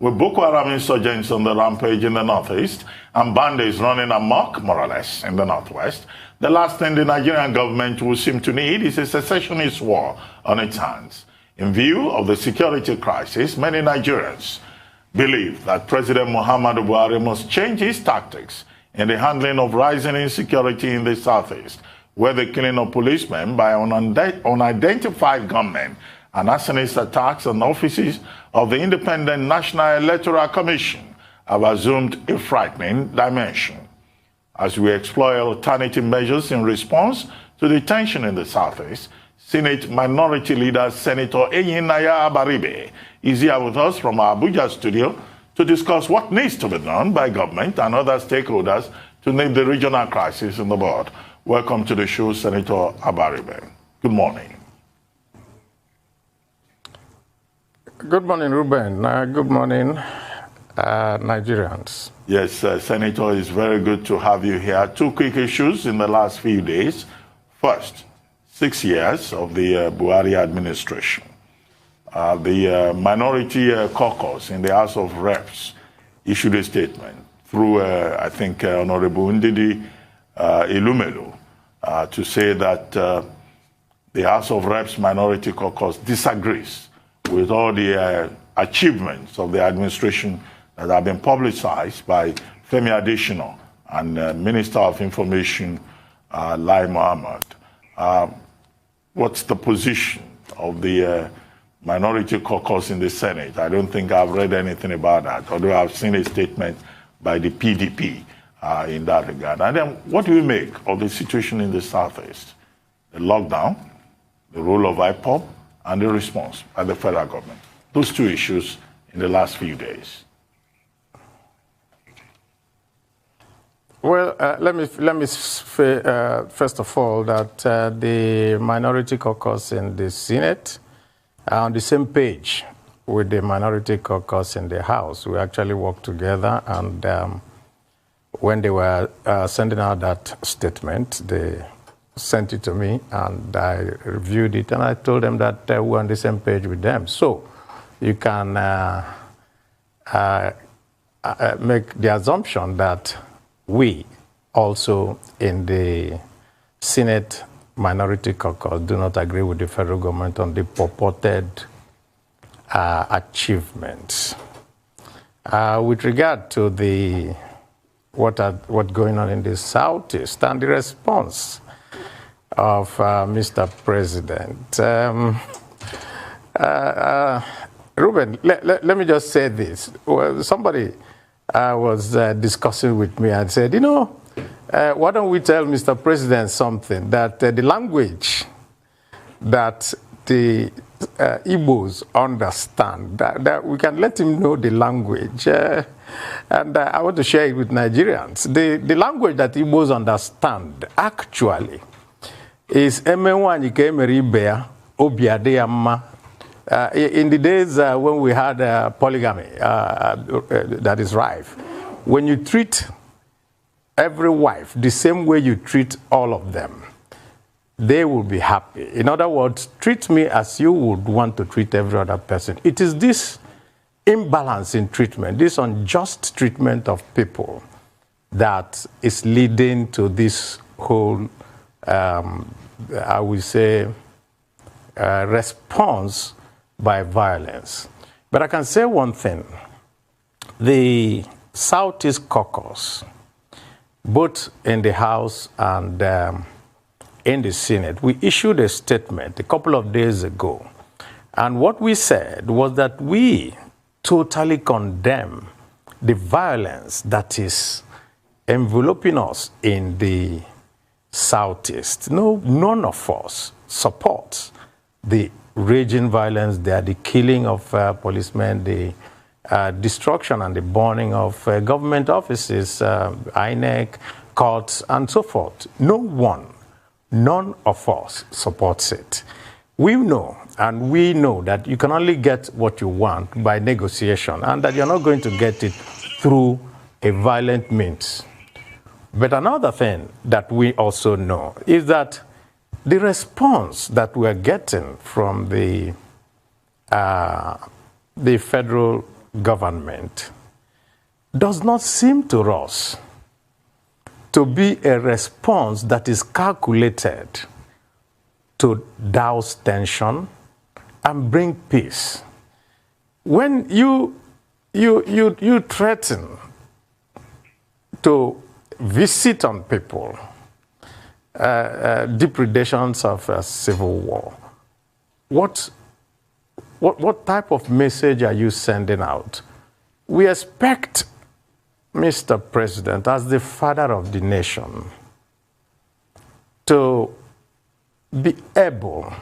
With Boko Haram insurgents on the rampage in the northeast and bandits running amok, more or less, in the northwest, the last thing the Nigerian government will seem to need is a secessionist war on its hands. In view of the security crisis, many Nigerians believe that President Muhammadu Buhari must change his tactics in the handling of rising insecurity in the southeast, where the killing of policemen by unidentified gunmen and arsonist attacks on offices of the Independent National Electoral Commission have assumed a frightening dimension. As we explore alternative measures in response to the tension in the southeast, Senate Minority Leader Senator Enyinnaya Abaribe is here with us from our Abuja studio to discuss what needs to be done by government and other stakeholders to nip the regional crisis in the bud. Welcome to the show, Senator Abaribe. Good morning. Good morning, Ruben. Good morning, Nigerians. Yes, Senator, it's very good to have you here. Two quick issues in the last few days. First, 6 years of the Buhari administration. The minority caucus in the House of Reps issued a statement through, I think, Honorable Nnamdi Ilumelu to say that the House of Reps minority caucus disagrees with all the achievements of the administration that have been publicized by Femi Adesina and Minister of Information, Lai Mohammed. What's the position of the minority caucus in the Senate? I don't think I've read anything about that, although I've seen a statement by the PDP in that regard. And then what do you make of the situation in the Southeast? The lockdown, the role of IPOB, and the response by the federal government. Those two issues in the last few days. Well, let me say, first of all, that the minority caucus in the Senate are on the same page with the minority caucus in the House. We actually worked together, and when they were sending out that statement, they sent it to me, and I reviewed it, and I told them that we're on the same page with them. So you can make the assumption that we also in the Senate minority caucus do not agree with the federal government on the purported achievements. With regard to the what's going on in the Southeast and the response of Mr. President. Ruben, let me just say this. Well, somebody was discussing with me and said, why don't we tell Mr. President something, that the language that the Igbos understand, that we can let him know the language. And I want to share it with Nigerians. The language that Igbos understand, actually, is Abaribe Obiadeyama. In the days when we had polygamy that is rife, when you treat every wife the same way you treat all of them, they will be happy. In other words, treat me as you would want to treat every other person. It is this imbalance in treatment, this unjust treatment of people, that is leading to this whole I would say, response by violence. But I can say one thing. The Southeast Caucus, both in the House and in the Senate, we issued a statement a couple of days ago. And what we said was that we totally condemn the violence that is enveloping us in the Southeast. None of us supports the raging violence there, the killing of policemen, the destruction and the burning of government offices, INEC, courts, and so forth. None of us supports it. We know, and we know that you can only get what you want by negotiation, and that you're not going to get it through a violent means. But another thing that we also know is that the response that we're getting from the federal government does not seem to us to be a response that is calculated to douse tension and bring peace. When you threaten to visit on people depredations of a civil war, what type of message are you sending out? We expect Mr. President, as the father of the nation, to be able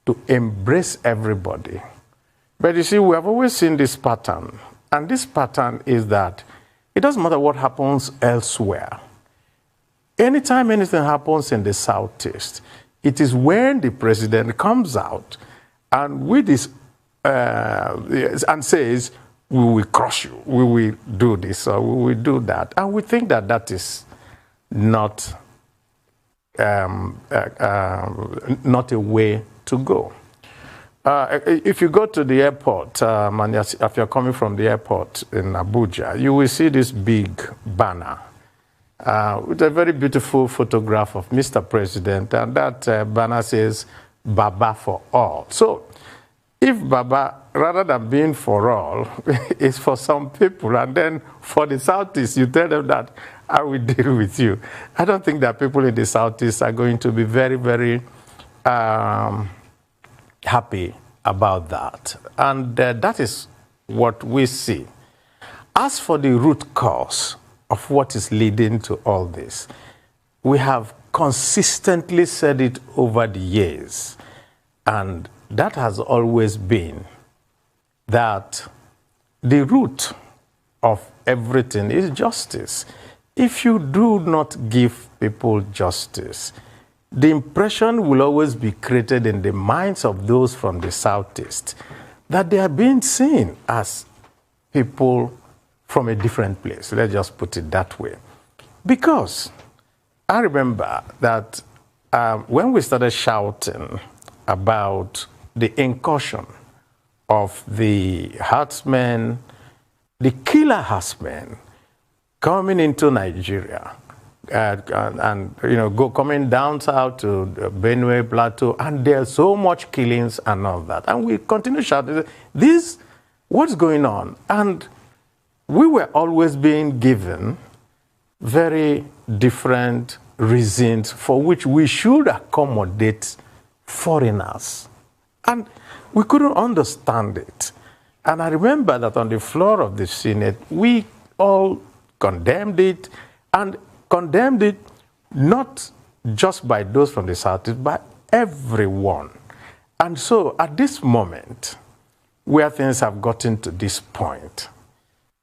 to embrace everybody. But you see, we have always seen this pattern. And this pattern is that it doesn't matter what happens elsewhere. Anytime anything happens in the Southeast, it is when the president comes out and with this and says, we will crush you, we will do this, or we will do that. And we think that that is not not a way to go. If you go to the airport, and if you're coming from the airport in Abuja, you will see this big banner with a very beautiful photograph of Mr. President, and that banner says, Baba for all. So, if Baba, rather than being for all, is for some people, and then for the Southeast, you tell them that I will deal with you. I don't think that people in the Southeast are going to be very, very happy about that. And that is what we see. As for the root cause of what is leading to all this, we have consistently said it over the years, and that has always been that the root of everything is justice. If you do not give people justice, the impression will always be created in the minds of those from the Southeast that they are being seen as people from a different place. Let's just put it that way. Because I remember that when we started shouting about the incursion of the herdsmen, the killer herdsmen coming into Nigeria, and coming down south to the Benue Plateau, and there's so much killings and all that. And we continue shouting, this, what's going on? And we were always being given very different reasons for which we should accommodate foreigners. And we couldn't understand it. And I remember that on the floor of the Senate, we all condemned it, and condemned it not just by those from the Southeast, but everyone. And so at this moment, where things have gotten to this point,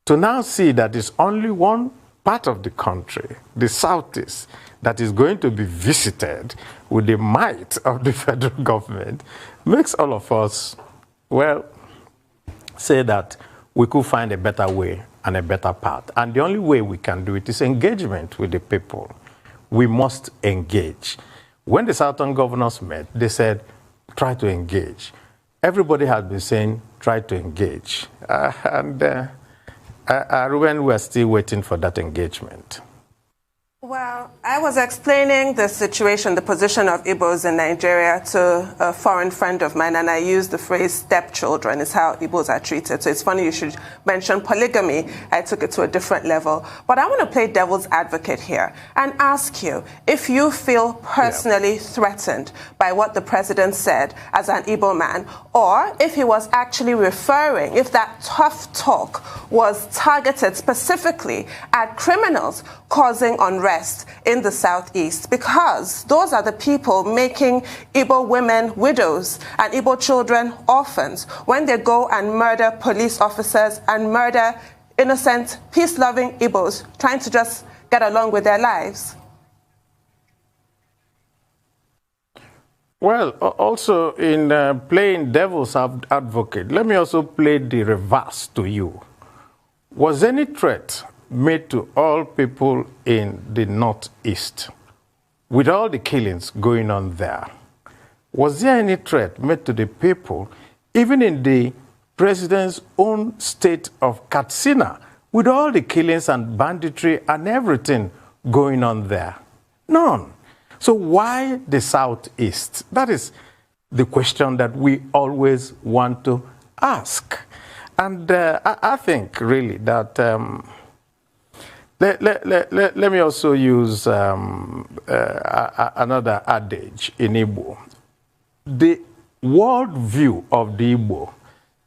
to now see that it's only one part of the country, the Southeast, that is going to be visited with the might of the federal government, makes all of us, well, say that we could find a better way and a better path. And the only way we can do it is engagement with the people. We must engage. When the Southern governors met, they said, try to engage. Everybody has been saying, try to engage. When we're still waiting for that engagement. Well, I was explaining the situation, the position of Igbos in Nigeria to a foreign friend of mine, and I used the phrase stepchildren is how Igbos are treated. So it's funny you should mention polygamy. I took it to a different level. But I want to play devil's advocate here and ask you if you feel personally threatened by what the president said as an Igbo man, or if he was actually referring, if that tough talk was targeted specifically at criminals causing unrest in the Southeast, because those are the people making Igbo women widows and Igbo children orphans when they go and murder police officers and murder innocent, peace-loving Igbos trying to just get along with their lives. Well, also in playing devil's advocate, let me also play the reverse to you. Was any threat made to all people in the Northeast, with all the killings going on there? Was there any threat made to the people, even in the president's own state of Katsina with all the killings and banditry and everything going on there? None. So why the Southeast? That is the question that we always want to ask. And I think really that let me also use another adage in Igbo. The world view of the Igbo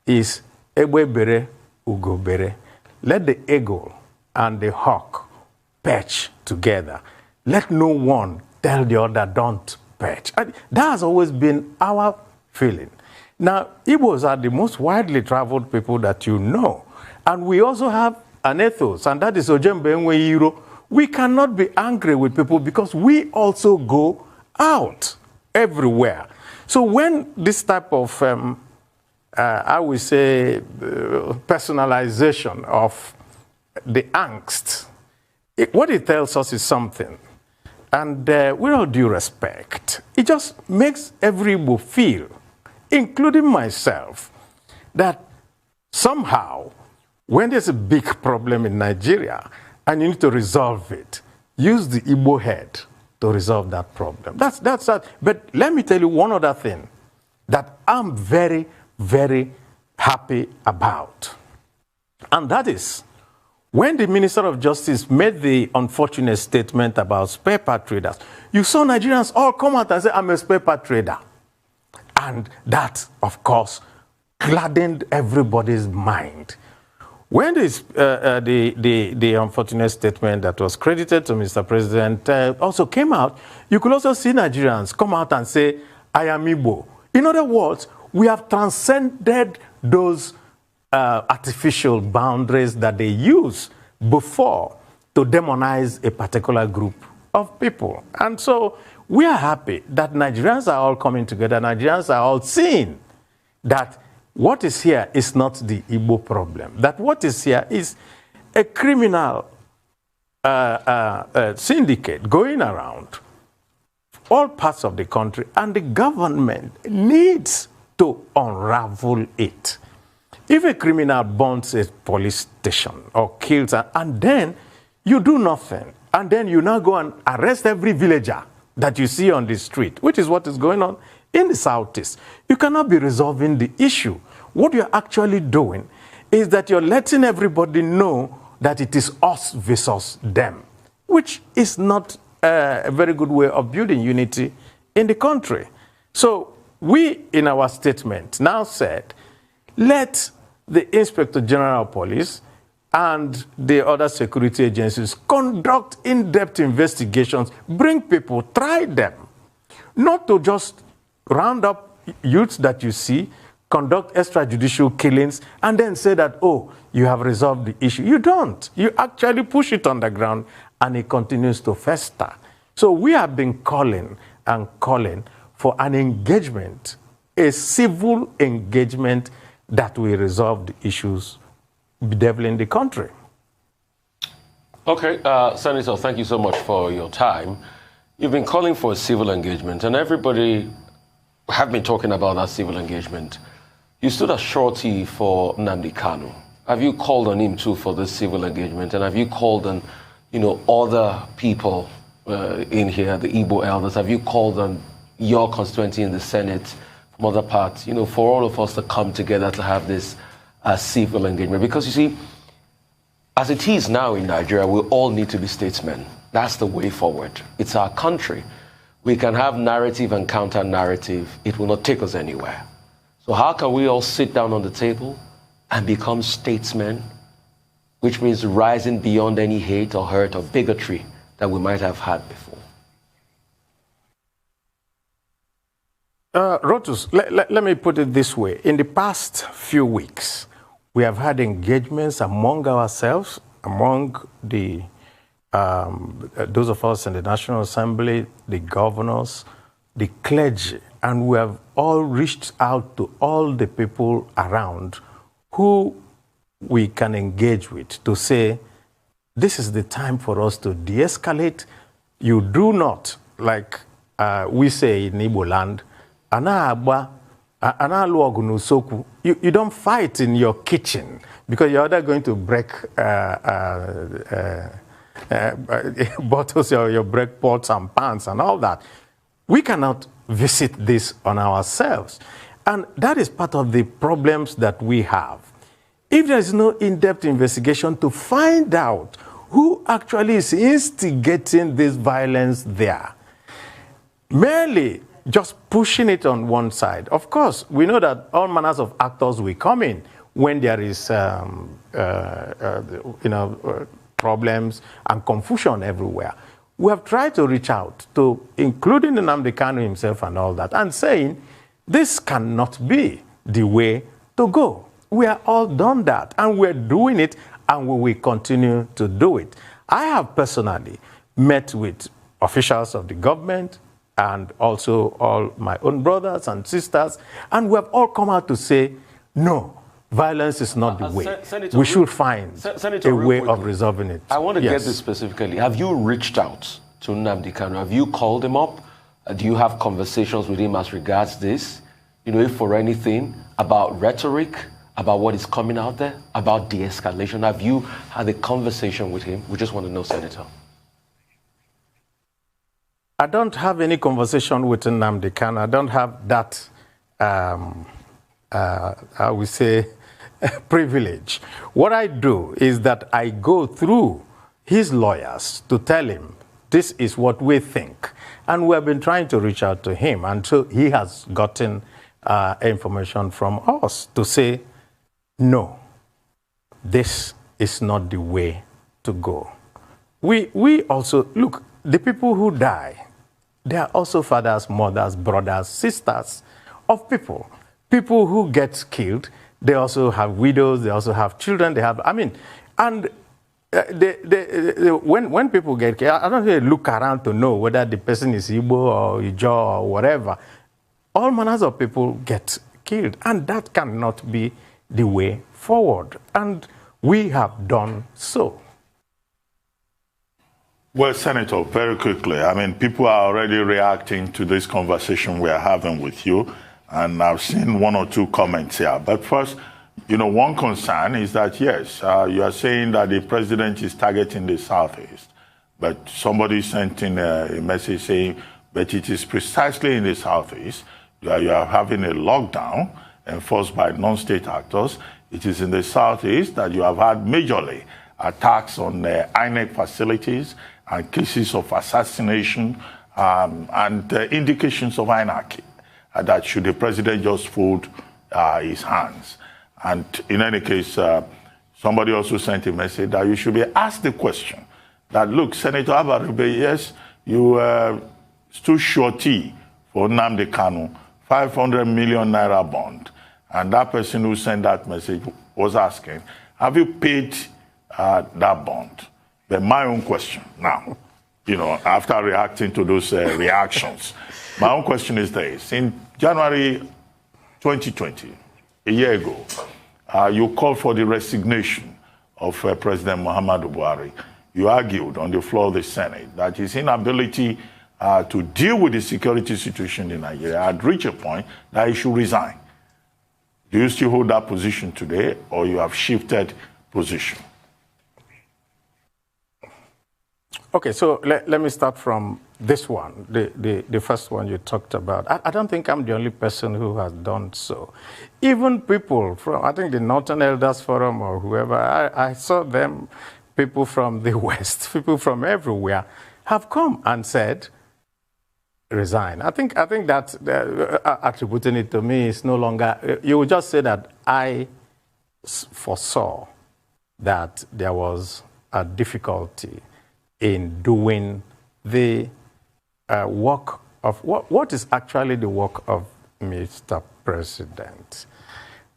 is Egbe bere, Ugo bere. Let the eagle and the hawk perch together. Let no one tell the other don't perch. And that has always been our feeling. Now, Igbos are the most widely traveled people that you know. And we also have an ethos, and that is Ojembe Enwe Iro. We cannot be angry with people because we also go out everywhere. So when this type of, I would say, personalization of the angst, what it tells us is something. And with all due respect, it just makes every Igbo feel, including myself, that somehow, when there's a big problem in Nigeria and you need to resolve it, use the Igbo head to resolve that problem. That's that. But let me tell you one other thing that I'm very, very happy about. And that is, when the Minister of Justice made the unfortunate statement about spare part traders, you saw Nigerians all come out and say, I'm a spare part trader. And that, of course, gladdened everybody's mind. When this, the unfortunate statement that was credited to Mr. President also came out, you could also see Nigerians come out and say, I am Igbo. In other words, we have transcended those artificial boundaries that they use before to demonize a particular group of people. And so we are happy that Nigerians are all coming together. Nigerians are all seeing that what is here is not the Igbo problem. That what is here is a criminal syndicate going around all parts of the country, and the government needs to unravel it. If a criminal burns a police station or kills, and then you do nothing, and then you now go and arrest every villager that you see on the street, which is what is going on in the Southeast, you cannot be resolving the issue. What you're actually doing is that you're letting everybody know that it is us versus them, which is not a very good way of building unity in the country. So we, in our statement, now said, let the Inspector General of Police and the other security agencies conduct in-depth investigations, bring people, try them. Not to just round up youths that you see, conduct extrajudicial killings, and then say that, oh, you have resolved the issue. You don't. You actually push it on the ground, and it continues to fester. So we have been calling and calling for an engagement, a civil engagement that will resolve the issues bedeviling the country. Okay, Senator, thank you so much for your time. You've been calling for a civil engagement, and everybody have been talking about that civil engagement. You stood as surety for Nnamdi Kanu. Have you called on him too for this civil engagement? And have you called on, other people in here, the Igbo elders? Have you called on your constituency in the Senate, from other parts, for all of us to come together to have this civil engagement? Because you see, as it is now in Nigeria, we all need to be statesmen. That's the way forward. It's our country. We can have narrative and counter-narrative. It will not take us anywhere. So how can we all sit down on the table and become statesmen, which means rising beyond any hate or hurt or bigotry that we might have had before? Rotus, let me put it this way. In the past few weeks, we have had engagements among ourselves, among the those of us in the National Assembly, the governors, the clergy, and we have all reached out to all the people around who we can engage with to say, this is the time for us to de-escalate. You do not, like we say in Igbo land, ana agba You don't fight in your kitchen because you're either going to break bottles or you break pots and pans and all that. We cannot visit this on ourselves. And that is part of the problems that we have. If there is no in-depth investigation to find out who actually is instigating this violence there, merely just pushing it on one side. Of course, we know that all manners of actors will come in when there is, problems and confusion everywhere. We have tried to reach out to, including Nnamdi Kanu himself and all that, and saying, this cannot be the way to go. We are all done that, and we're doing it, and we will continue to do it. I have personally met with officials of the government, and also all my own brothers and sisters, and we have all come out to say, no, violence is not the way. Senator, we should find Senator, a way quickly, of resolving it. I want to get this specifically. Have you reached out to Nnamdi Kanu? Have you called him up? Do you have conversations with him as regards this? If for anything, about rhetoric, about what is coming out there, about de-escalation? Have you had a conversation with him? We just want to know, Senator. I don't have any conversation with Nnamdi Kanu. I don't have that, I would say, privilege. What I do is that I go through his lawyers to tell him this is what we think. And we have been trying to reach out to him. And so he has gotten information from us to say, no, this is not the way to go. We also, look, the people who die, they are also fathers, mothers, brothers, sisters of people. People who get killed, they also have widows, they also have children, they have, and when people get killed, I don't really look around to know whether the person is Igbo or Ijaw or whatever. All manners of people get killed, and that cannot be the way forward. And we have done so. Well, Senator, very quickly, people are already reacting to this conversation we are having with you, and I've seen one or two comments here. But first, one concern is that, yes, you are saying that the president is targeting the Southeast, but somebody sent in a message saying, but it is precisely in the Southeast that you are having a lockdown enforced by non-state actors. It is in the Southeast that you have had majorly attacks on INEC facilities and cases of assassination and indications of anarchy, that should the president just fold his hands. And in any case, somebody also sent a message that you should be asked the question that, look, Senator Abaribe, yes, you stood surety for Nnamdi Kanu, 500 million naira bond. And that person who sent that message was asking, have you paid that bond? But my own question now, after reacting to those reactions, my own question is this. In January 2020, a year ago, you called for the resignation of President Muhammadu Buhari. You argued on the floor of the Senate that his inability to deal with the security situation in Nigeria had reached a point that he should resign. Do you still hold that position today, or you have shifted position? Okay, so let me start from this one, the first one you talked about. I don't think I'm the only person who has done so. Even people from, I think, the Northern Elders Forum or whoever, I saw them, people from the West, people from everywhere, have come and said, resign. I think that attributing it to me is no longer, you would just say that I foresaw that there was a difficulty in doing the work of, what is actually the work of Mr. President.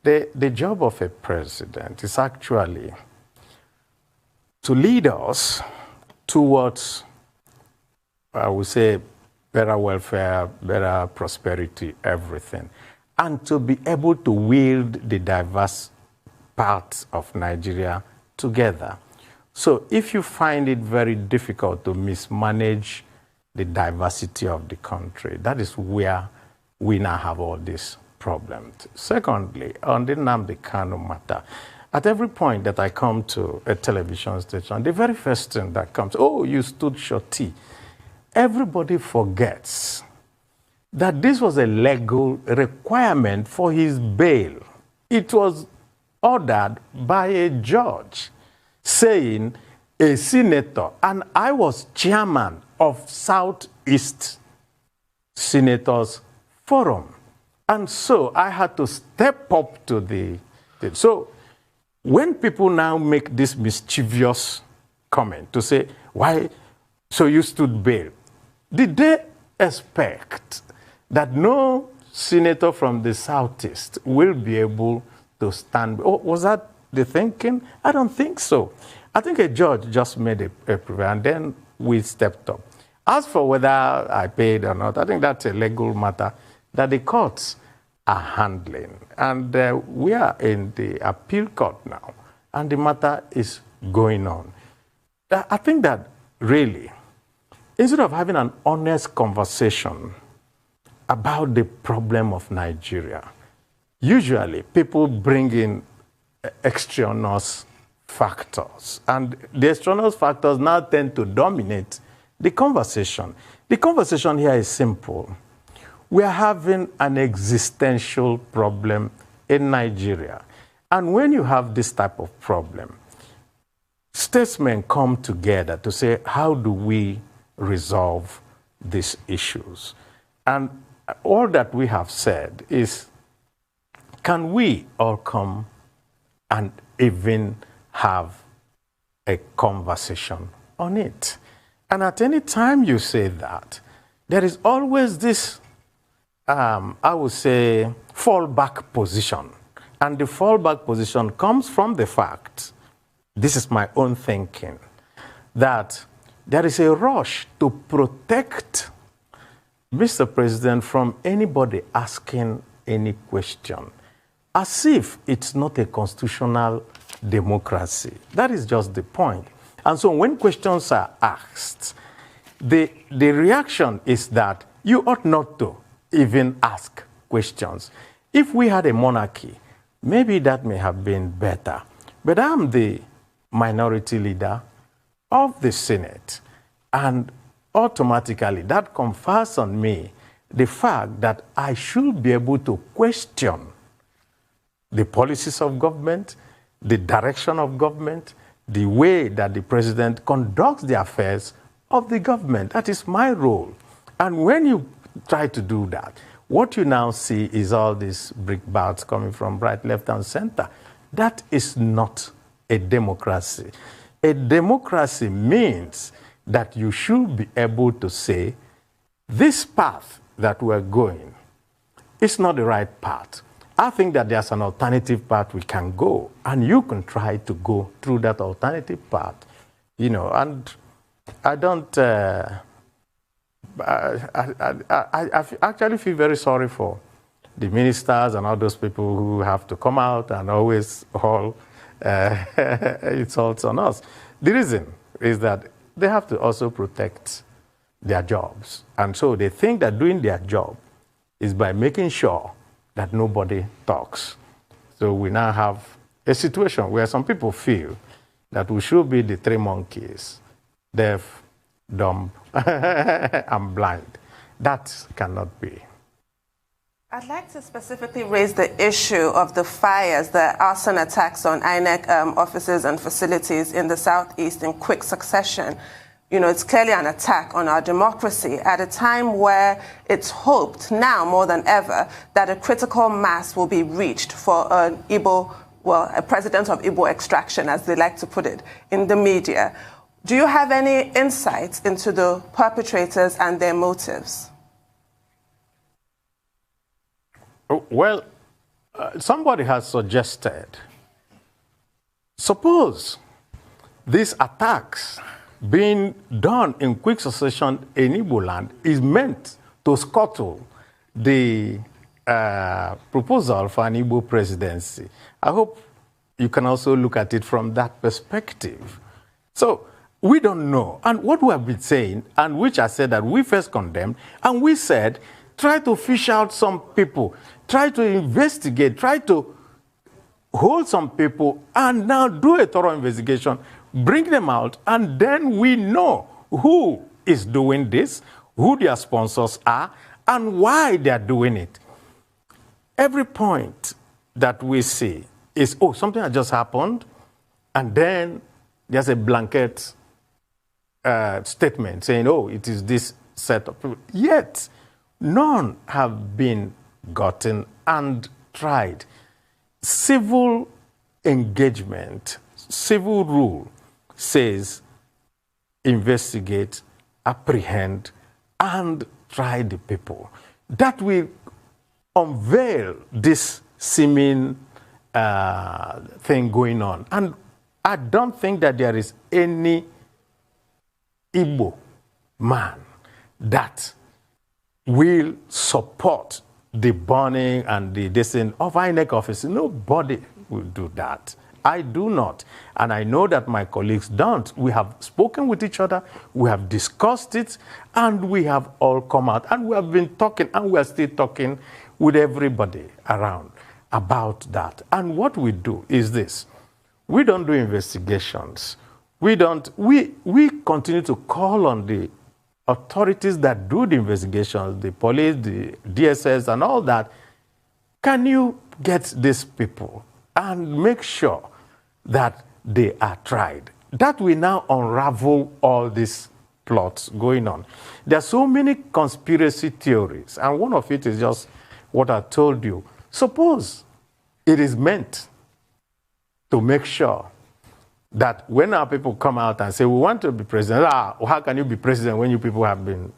The job of a president is actually to lead us towards, I would say, better welfare, better prosperity, everything, and to be able to wield the diverse parts of Nigeria together. So if you find it very difficult to mismanage the diversity of the country, that is where we now have all these problem. Secondly, on the Nnamdi Kanu matter, at every point that I come to a television station, the very first thing that comes, oh, you stood surety. Everybody forgets that this was a legal requirement for his bail. It was ordered by a judge saying a senator, and I was chairman of Southeast Senators Forum. And so I had to step up to the. So when people now make this mischievous comment to say, why, so you stood bail, did they expect that no senator from the Southeast will be able to stand? Oh, was that the thinking? I don't think so. I think a judge just made a prevail, and then we stepped up. As for whether I paid or not, I think that's a legal matter that the courts are handling. And we are in the appeal court now, and the matter is going on. I think that really, instead of having an honest conversation about the problem of Nigeria, usually people bring in extraneous factors, and the extraneous factors now tend to dominate the conversation. The conversation here is simple. We are having an existential problem in Nigeria. And when you have this type of problem, statesmen come together to say, how do we resolve these issues? And all that we have said is, can we all come and even have a conversation on it? And at any time you say that, there is always this, I would say, fallback position. And the fallback position comes from the fact, this is my own thinking, that there is a rush to protect Mr. President from anybody asking any question, as if it's not a constitutional democracy. That is just the point. And so when questions are asked, the reaction is that you ought not to even ask questions. If we had a monarchy, maybe that may have been better. But I'm the minority leader of the Senate, and automatically that confers on me the fact that I should be able to question the policies of government, the direction of government, the way that the president conducts the affairs of the government. That is my role. And when you try to do that, what you now see is all these brickbats coming from right, left, and center. That is not a democracy. A democracy means that you should be able to say, this path that we're going is not the right path. I think that there's an alternative path we can go, and you can try to go through that alternative path, you know. And I don't, I actually feel very sorry for the ministers and all those people who have to come out and always haul insults on us. The reason is that they have to also protect their jobs. And so they think that doing their job is by making sure that nobody talks. So we now have a situation where some people feel that we should be the three monkeys, deaf, dumb, and blind. That cannot be. I'd like to specifically raise the issue of the fires, the arson attacks on INEC offices and facilities in the Southeast in quick succession. You know, it's clearly an attack on our democracy at a time where it's hoped now more than ever that a critical mass will be reached for an Igbo, well, a president of Igbo extraction, as they like to put it, in the media. Do you have any insights into the perpetrators and their motives? Well, somebody has suggested, suppose these attacks being done in quick succession in Igbo land is meant to scuttle the proposal for an Igbo presidency. I hope you can also look at it from that perspective. So we don't know. And what we have been saying, and which I said that we first condemned, and we said try to fish out some people, try to investigate, try to hold some people, and now do a thorough investigation, bring them out, and then we know who is doing this, who their sponsors are, and why they are doing it. Every point that we see is, oh, something has just happened, and then there's a blanket statement saying, oh, it is this set of people. Yet, none have been gotten and tried. Civil engagement, civil rule says investigate, apprehend, and try the people. That will unveil this seeming thing going on. And I don't think that there is any Igbo man that will support the burning and the descent of INEC office. Nobody will do that. I do not. And I know that my colleagues don't. We have spoken with each other, we have discussed it, and we have all come out. And we have been talking, and we are still talking with everybody around about that. And what we do is this. We don't do investigations. We continue to call on the authorities that do the investigations, the police, the DSS, and all that. Can you get these people and make sure that they are tried? That will now unravel all these plots going on. There are so many conspiracy theories, and one of it is just what I told you. Suppose it is meant to make sure that when our people come out and say, we want to be president, how can you be president when you people have been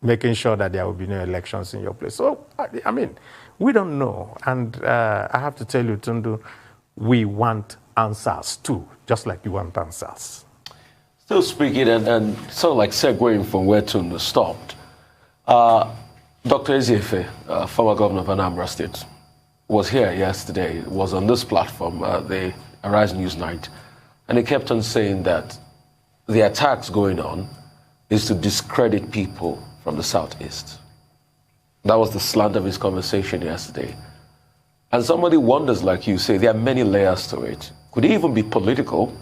making sure that there will be no elections in your place? So, I mean, we don't know. And I have to tell you, Tundu, we want answers too, just like you want answers. Still speaking and sort of like segueing from where Tundu stopped, Dr. Eziefe, former governor of Anambra State, was here yesterday, was on this platform, the Arise News Night, and he kept on saying that the attacks going on is to discredit people from the Southeast. That was the slant of his conversation yesterday. And somebody wonders, like you say, there are many layers to it. Could it even be political?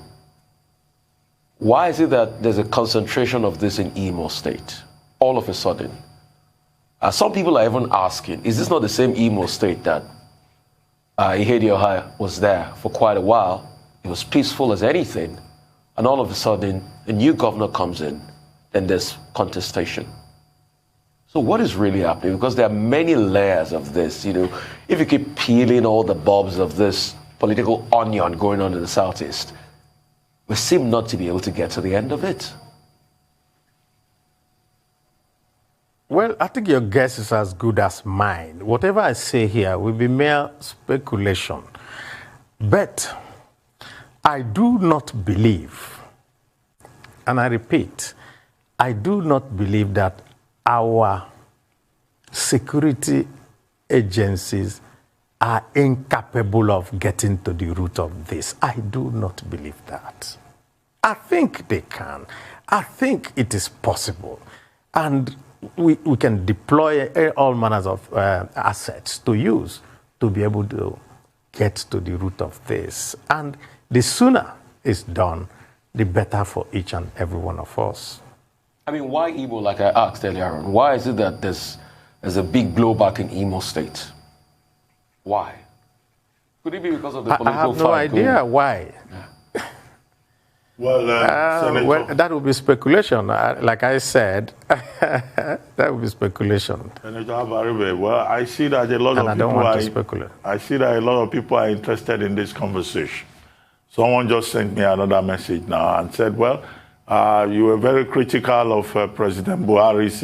Why is it that there's a concentration of this in Imo State, all of a sudden? Some people are even asking, is this not the same Imo State that Ihedioha was there for quite a while? It was peaceful as anything, and all of a sudden, a new governor comes in, and there's contestation. So what is really happening? Because there are many layers of this. If you keep peeling all the bulbs of this political onion going on in the Southeast, we seem not to be able to get to the end of it. Well, I think your guess is as good as mine. Whatever I say here will be mere speculation. But I do not believe, and I repeat, I do not believe that our security agencies are incapable of getting to the root of this. I do not believe that. I think they can. I think it is possible. And we can deploy all manners of assets to use to be able to get to the root of this. And the sooner it's done, the better for each and every one of us. I mean, why Igbo, like I asked earlier on? Why is it that there's a big blowback in Imo State? Why? Could it be because of the political I have no idea why. Yeah. Well, that would be speculation. Like I said, that would be speculation. Senator Abaribe, well, I see that a lot of people I see that a lot of people are interested in this conversation. Someone just sent me another message now and said, well, you were very critical of President Buhari's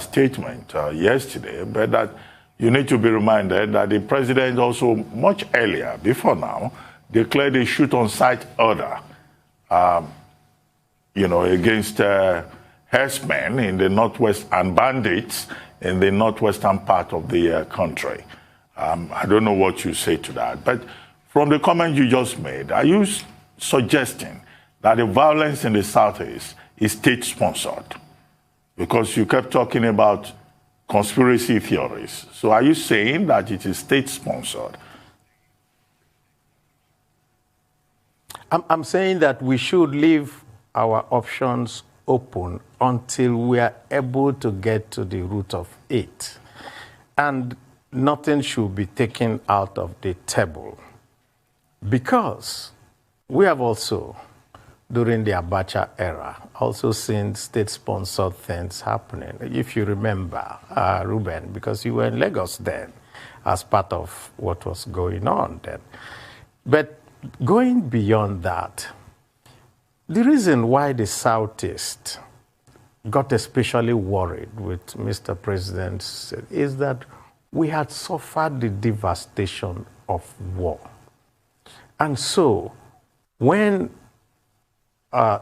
statement yesterday, but that you need to be reminded that the president also much earlier, before now, declared a shoot-on-sight order against herdsmen in the northwest and bandits in the northwestern part of the country. I don't know what you say to that, but from the comment you just made, are you suggesting that the violence in the Southeast is state-sponsored? Because you kept talking about conspiracy theories. So are you saying that it is state-sponsored? I'm saying that we should leave our options open until we are able to get to the root of it. And nothing should be taken out of the table. Because we have also, during the Abacha era, also seen state-sponsored things happening. If you remember, Ruben, because you were in Lagos then, as part of what was going on then. But going beyond that, the reason why the Southeast got especially worried with Mr. President is that we had suffered the devastation of war. And so, when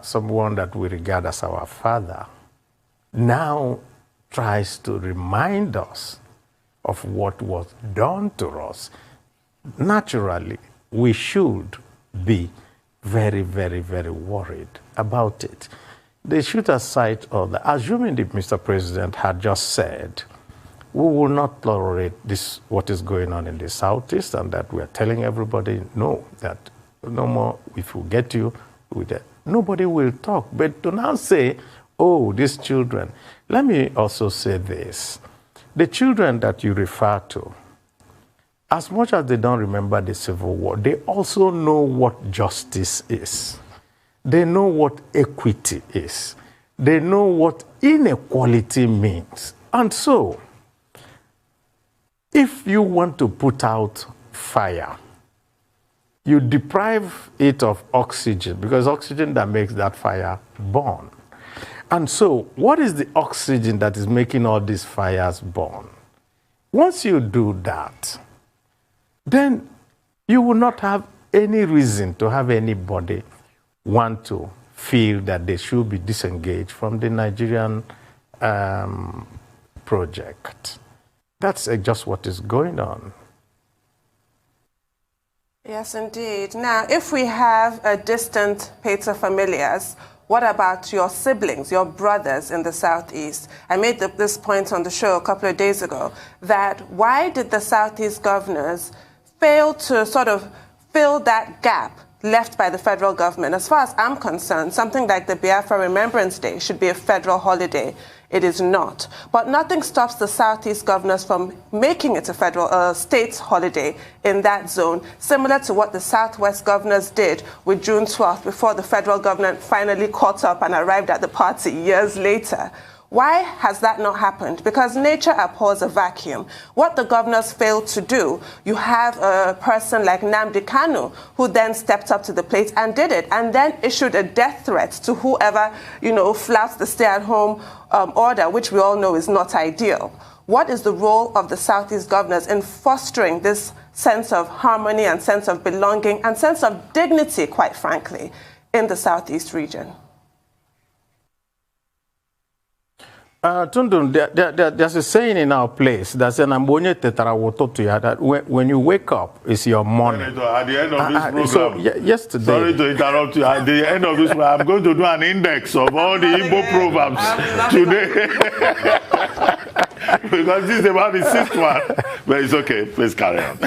someone that we regard as our father now tries to remind us of what was done to us, naturally, we should be very, very, very worried about it. They should aside all that. Assuming that Mr. President had just said, we will not tolerate this, what is going on in the Southeast, and that we are telling everybody, no, that no more, if we get you with that, nobody will talk. But to now say, oh, these children, let me also say this. The children that you refer to, as much as they don't remember the Civil War, they also know what justice is. They know what equity is. They know what inequality means. And so, if you want to put out fire, you deprive it of oxygen, because oxygen that makes that fire burn. And so, what is the oxygen that is making all these fires burn? Once you do that, then you will not have any reason to have anybody want to feel that they should be disengaged from the Nigerian project. That's just what is going on. Yes, indeed. Now, if we have a distant paterfamilias, what about your siblings, your brothers in the Southeast? I made this point on the show a couple of days ago, that why did the Southeast governors fail to sort of fill that gap left by the federal government? As far as I'm concerned, something like the Biafra Remembrance Day should be a federal holiday. It is not. But nothing stops the Southeast governors from making it a federal state holiday in that zone, similar to what the Southwest governors did with June 12th before the federal government finally caught up and arrived at the party years later. Why has that not happened? Because nature abhors a vacuum. What the governors failed to do, you have a person like Nnamdi Kanu, who then stepped up to the plate and did it, and then issued a death threat to whoever, flouts the stay-at-home order, which we all know is not ideal. What is the role of the Southeast governors in fostering this sense of harmony and sense of belonging and sense of dignity, quite frankly, in the Southeast region? Tundun, there's a saying in our place that says, that when you wake up, it's your morning. At the end of this program, yesterday. Sorry to interrupt you. At the end of this program, I'm going to do an index of all the Igbo proverbs today. Because this is about the sixth one. But it's okay. Please carry on.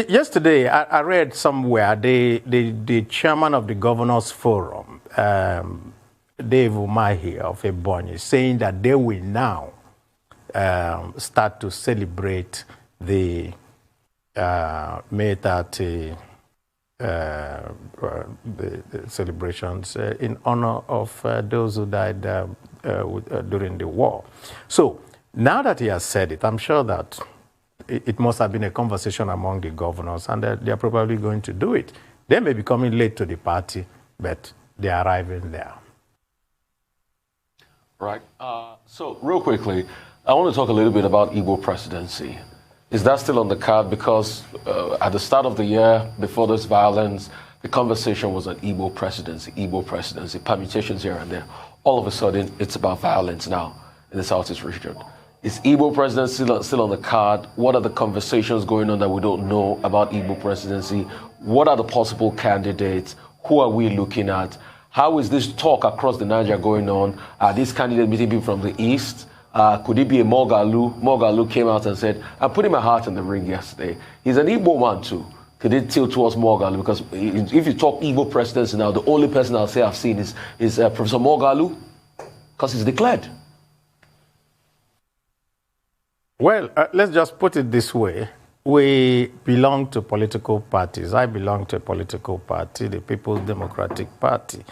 Yesterday, I read somewhere the chairman of the Governors Forum, Dave Umahi of Ebonyi, saying that they will now start to celebrate the May 30 the celebrations in honor of those who died during the war. So now that he has said it, I'm sure that it must have been a conversation among the governors, and they're probably going to do it. They may be coming late to the party, but they're arriving there. Right. So real quickly, I want to talk a little bit about Igbo presidency. Is that still on the card? Because at the start of the year, before this violence, the conversation was on Igbo presidency, permutations here and there. All of a sudden, it's about violence now in the Southeast region. Is Igbo presidency still on the card? What are the conversations going on that we don't know about Igbo presidency? What are the possible candidates? Who are we looking at? How is this talk across the Niger going on? Are these candidates meeting people from the East? Could it be a Mogalu? Mogalu came out and said, I'm putting my heart in the ring yesterday. He's an Igbo man too. Could it tilt towards Mogalu? Because if you talk Igbo presidents now, the only person I'll say I've seen is Professor Mogalu, because he's declared. Well, let's just put it this way. We belong to political parties. I belong to a political party, the People's Democratic Party.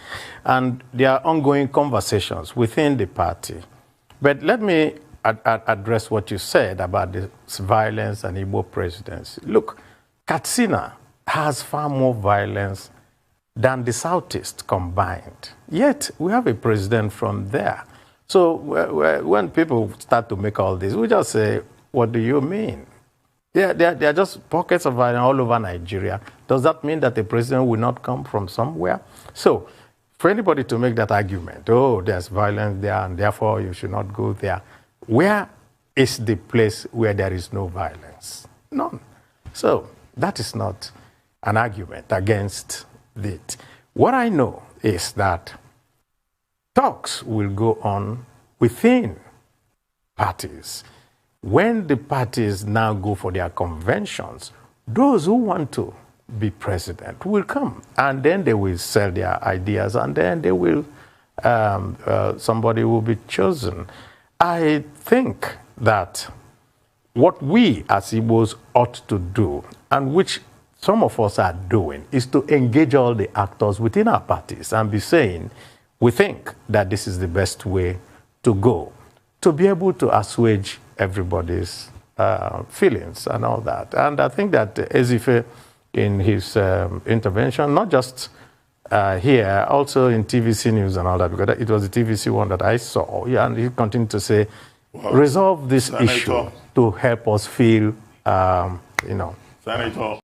And there are ongoing conversations within the party. But let me address what you said about this violence and Igbo presidency. Look, Katsina has far more violence than the Southeast combined. Yet, we have a president from there. So when people start to make all this, we just say, what do you mean? They are just pockets of violence all over Nigeria. Does that mean that the president will not come from somewhere? So for anybody to make that argument, oh, there's violence there and therefore you should not go there, where is the place where there is no violence? None. So that is not an argument against it. What I know is that talks will go on within parties. When the parties now go for their conventions, those who want to be president will come, and then they will sell their ideas, and then they will, somebody will be chosen. I think that what we as Igbos ought to do, and which some of us are doing, is to engage all the actors within our parties and be saying, we think that this is the best way to go, to be able to assuage everybody's feelings and all that. And I think that Ezife, in his intervention, not just here, also in TVC News and all that, because it was the TVC one that I saw, yeah, and he continued to say, well, resolve this issue to help us feel, Senator.